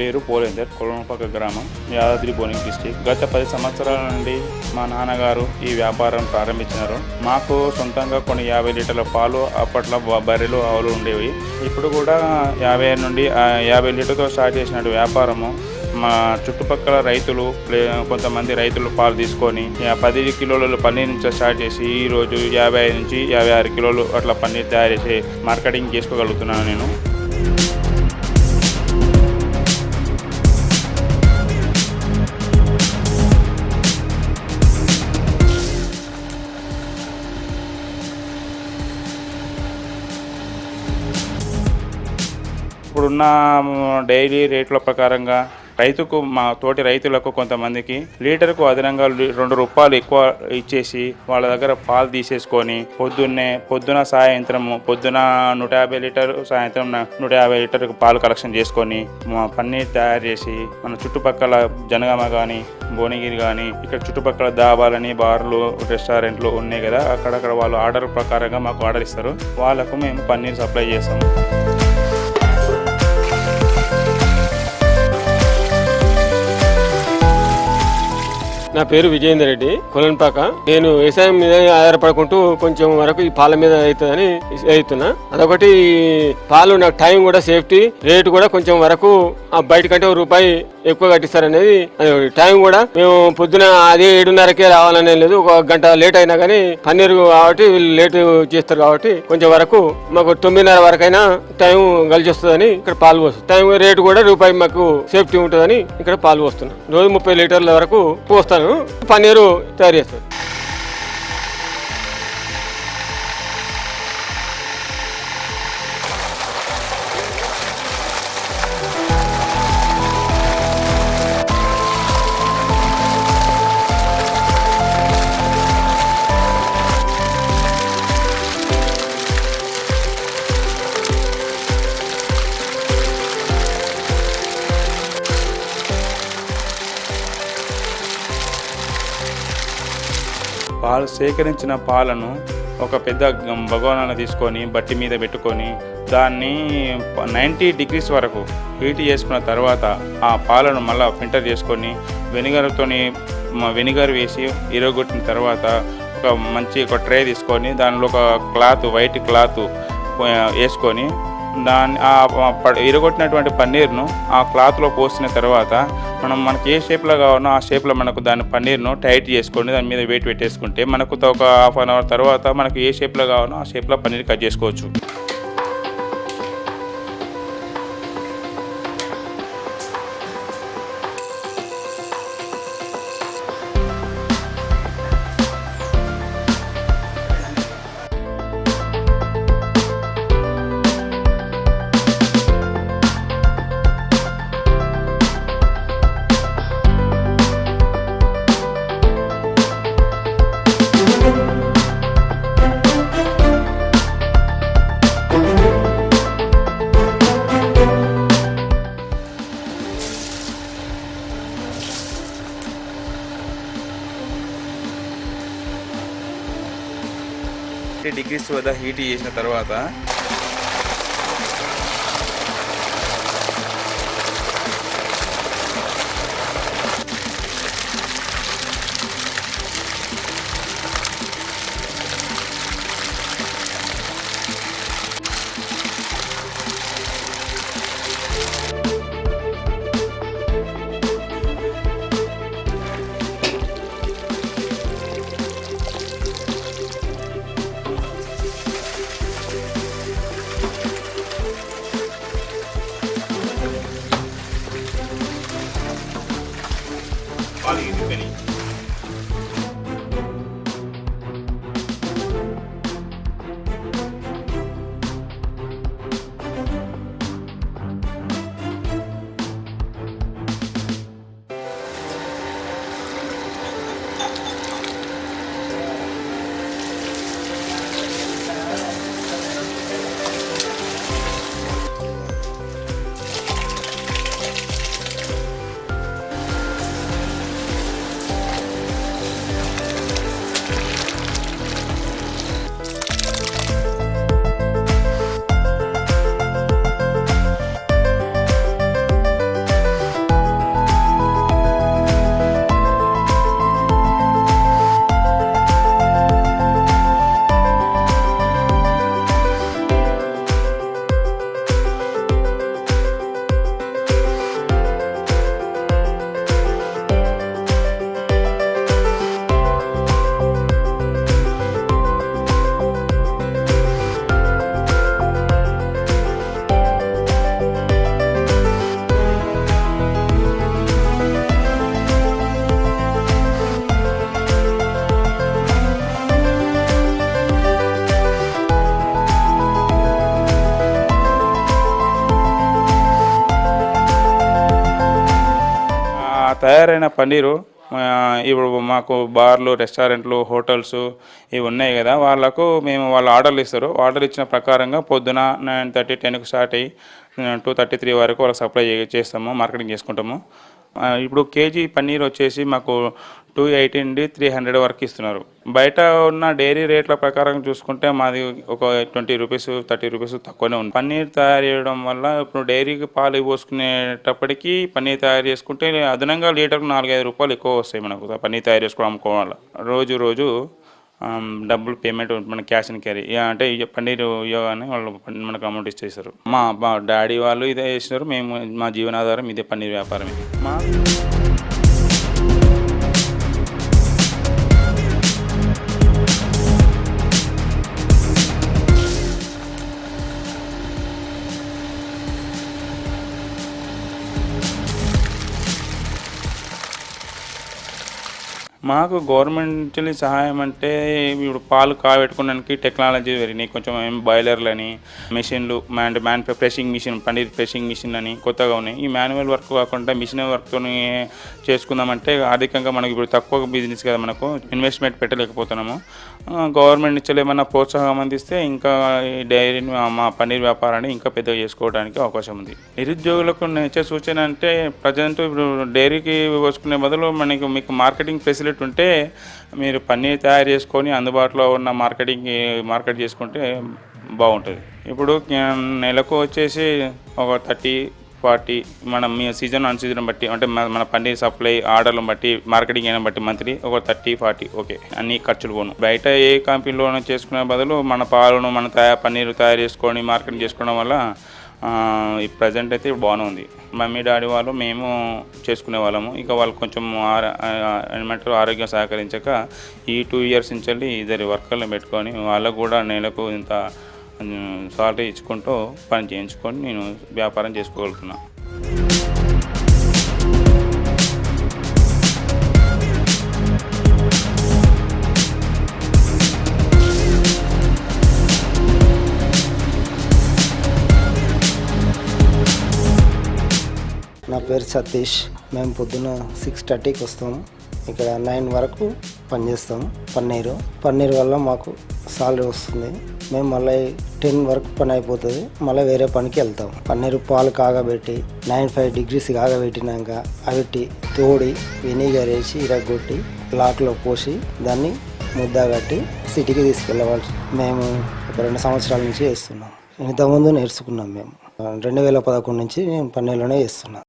పేరు పోలేందర్, కొలనుపాక గ్రామం, యాదాద్రి భువనగిరి డిస్ట్రిక్ట్. గత 10 సంవత్సరాల నుండి మా నాన్నగారు ఈ వ్యాపారం ప్రారంభించినారు. మాకు సొంతంగా కొన్ని 50 లీటర్ల పాలు అప్పట్లో బర్రెలు ఆవులు ఉండేవి. ఇప్పుడు కూడా 50 నుండి 50 లీటర్తో స్టార్ట్ చేసిన వ్యాపారము మా చుట్టుపక్కల రైతులు కొంతమంది రైతులు పాలు తీసుకొని 10 కిలోల పన్నీర్ నుంచి స్టార్ట్ చేసి ఈరోజు 55 నుంచి 56 కిలోలు అట్లా పన్నీర్ తయారు చేసి మార్కెటింగ్ చేసుకోగలుగుతున్నాను నేను. ఇప్పుడున్న డైలీ రేట్ల ప్రకారంగా మా తోటి రైతులకు కొంతమందికి లీటర్కు అదనంగా 2 రూపాయలు ఎక్కువ ఇచ్చేసి వాళ్ళ దగ్గర పాలు తీసేసుకొని పొద్దున సాయంత్రము పొద్దున 150 లీటర్, సాయంత్రం 150 లీటర్కు పాలు కలెక్షన్ చేసుకొని పన్నీర్ తయారు చేసి మన చుట్టుపక్కల జనగామ కానీ భువనగిరి కానీ ఇక్కడ చుట్టుపక్కల దాబాలని బార్లు రెస్టారెంట్లు ఉన్నాయి కదా, అక్కడక్కడ వాళ్ళు ఆర్డర్ ప్రకారంగా మాకు ఆర్డర్ ఇస్తారు. వాళ్ళకు మేము పన్నీర్ సప్లై చేస్తాము. నా పేరు విజయేందర్ రెడ్డి, కొలన్పాక. నేను వ్యవసాయం మీద ఆధారపడుకుంటూ కొంచెం వరకు ఈ పాల మీద అవుతుందని అవుతున్నా. అదొకటి, పాలు నాకు టైం కూడా సేఫ్టీ, రేటు కూడా కొంచెం వరకు బయట కంటే ₹1 ఎక్కువ కట్టిస్తారనేది. టైం కూడా మేము పొద్దున అదే 7:30కే రావాలనే లేదు, 1 గంట లేట్ అయినా కానీ పన్నీరు కాబట్టి వీళ్ళు లేట్ చేస్తారు కాబట్టి కొంచెం వరకు మాకు 9:30 వరకైనా టైం కలిసి వస్తుందని ఇక్కడ పాలు పోస్తుంది. టైం రేటు కూడా ₹1 మాకు సేఫ్టీ ఉంటుందని ఇక్కడ పాలు పోస్తున్నాం. రోజు 30 లీటర్ల వరకు పోస్తాను, పన్నీరు తయారు చేస్తాను. పాలు సేకరించిన పాలను ఒక పెద్ద భగోనాన్ని తీసుకొని బట్టి మీద పెట్టుకొని దాన్ని 90 డిగ్రీస్ వరకు హీట్ చేసుకున్న తర్వాత ఆ పాలను మళ్ళీ ఫిల్టర్ చేసుకొని వెనిగర్ వేసి ఇరగొట్టిన తర్వాత ఒక ట్రే తీసుకొని దానిలో ఒక వైట్ క్లాత్ వేసుకొని ఇరగొట్టినటువంటి పన్నీర్ను ఆ క్లాత్లో పోసిన తర్వాత మనకి ఏ షేప్లో కావాలో ఆ షేప్లో మనకు దాని పన్నీర్ను టైట్ చేసుకొని దాని మీద వెయిట్ పెట్టేసుకుంటే మనకు ఒక ½ అన్ అవర్ తర్వాత మనకు ఏ షేప్లో కావాలో ఆ షేప్లో పన్నీర్ కట్ చేసుకోవచ్చు. డిగ్రీస్ వద్ద హీట్ చేసిన తర్వాత తయారైన పన్నీరు ఇప్పుడు మాకు బార్లు, రెస్టారెంట్లు, హోటల్స్ ఇవి ఉన్నాయి కదా, వాళ్ళకు వాళ్ళు ఆర్డర్లు ఇస్తారు. ఆర్డర్ ఇచ్చిన ప్రకారంగా పొద్దున 9:30, 10కు స్టార్ట్ అయ్యి 2:33 వరకు వాళ్ళకి సప్లై చేస్తాము, మార్కెటింగ్ చేసుకుంటాము. ఇప్పుడు కేజీ పన్నీర్ వచ్చేసి మాకు 280 నుండి 300 వరకు ఇస్తున్నారు. బయట ఉన్న డైరీ రేట్ల ప్రకారం చూసుకుంటే మాది ఒక 20 రూపీస్, 30 రూపీస్ తక్కువనే ఉంది. పన్నీర్ తయారు చేయడం వల్ల ఇప్పుడు డైరీకి పాలు పోసుకునేటప్పటికీ పన్నీర్ తయారు చేసుకుంటే అదనంగా లీటర్కు 4-5 రూపాయలు ఎక్కువ వస్తాయి మనకు పన్నీర్ తయారు చేసుకోవడం అమ్ముకోవడం వల్ల. రోజు డబ్బులు పేమెంట్ మన క్యాష్ అండ్ క్యారీ అంటే పన్నీర్ ఇవ్వగానే వాళ్ళు మనకు అమౌంట్ ఇచ్చేస్తారు. మా డాడీ వాళ్ళు ఇదే చేసినారు. మేము మా జీవనాధారం ఇదే పన్నీర్ వ్యాపారమే. మాకు గవర్నమెంట్ సహాయం అంటే ఇప్పుడు పాలు కాగబెట్టుకోవడానికి టెక్నాలజీ పెరిగినాయి. కొంచెం బాయిలర్లని, మెషిన్లు, ప్రెషింగ్ మిషన్, పన్నీర్ ప్రెషింగ్ మిషన్ అని కొత్తగా ఉన్నాయి. ఈ మాన్యువల్ వర్క్ కాకుండా మిషన్ వర్క్తో చేసుకుందామంటే ఆర్థికంగా మనకి ఇప్పుడు తక్కువ బిజినెస్ కదా, మనకు ఇన్వెస్ట్మెంట్ పెట్టలేకపోతున్నాము. గవర్నమెంట్ నుంచి ఏమన్నా ప్రోత్సాహం అందిస్తే ఇంకా ఈ డైరీని, మా పన్నీర్ వ్యాపారాన్ని ఇంకా పెద్దగా చేసుకోవడానికి అవకాశం ఉంది. నిరుద్యోగులకు ఇచ్చే సూచన అంటే ప్రజెంట్ ఇప్పుడు డైరీకి పోసుకునే బదులు మీకు మార్కెటింగ్ ఫెసిలిటీ ఉంటే మీరు పన్నీర్ తయారు చేసుకొని అందుబాటులో ఉన్న మార్కెట్ చేసుకుంటే బాగుంటుంది. ఇప్పుడు నెలకు వచ్చేసి ఒక 30-40 మనం మీ సీజన్ అన్ సీజన్ బట్టి, అంటే మన పన్నీర్ సప్లై ఆర్డర్లను బట్టి, మార్కెటింగ్ అయినా బట్టి మంత్లీ ఒక 30-40 ఓకే, అన్ని ఖర్చులు పోను. బయట ఏ కంపెనీలోనూ చేసుకునే బదులు మన పాలను పన్నీరు తయారు చేసుకొని మార్కెటింగ్ చేసుకోవడం వల్ల ఈ ప్రజెంట్ అయితే బాగానే ఉంది. మమ్మీ డాడీ వాళ్ళు మేము చేసుకునే వాళ్ళము. ఇక వాళ్ళు కొంచెం ఏమంటారు ఆరోగ్యం సహకరించక ఈ 2 ఇయర్స్ నుంచి వెళ్ళి ఇద్దరి వర్కర్లను పెట్టుకొని వాళ్ళకు కూడా నెలకు ఇంత సాలరీ ఇచ్చుకుంటూ పని చేయించుకొని నేను వ్యాపారం చేసుకోగలుగుతున్నాను. నా పేరు సతీష్. మేము పొద్దున 6:30కి వస్తాము. ఇక్కడ 9 వరకు పనిచేస్తాము. పన్నీర్ వల్ల మాకు సాలరీ వస్తుంది. మేము మళ్ళీ 10 వరకు పని అయిపోతుంది. మళ్ళీ వేరే పనికి వెళ్తాం. పన్నీరు పాలు కాగబెట్టి 95 degrees కాగబెట్టినాక అవిటి తోడి వెనిగర్ వేసి ఇరగొట్టి లాక్లో పోసి దాన్ని ముద్ద కట్టి సిటీకి తీసుకెళ్ళవచ్చు. మేము ఒక 2 సంవత్సరాల నుంచి చేస్తున్నాం. ఇంతకుముందు నేర్చుకున్నాం. మేము 2011 నుంచి మేము పన్నీర్లోనే చేస్తున్నాం.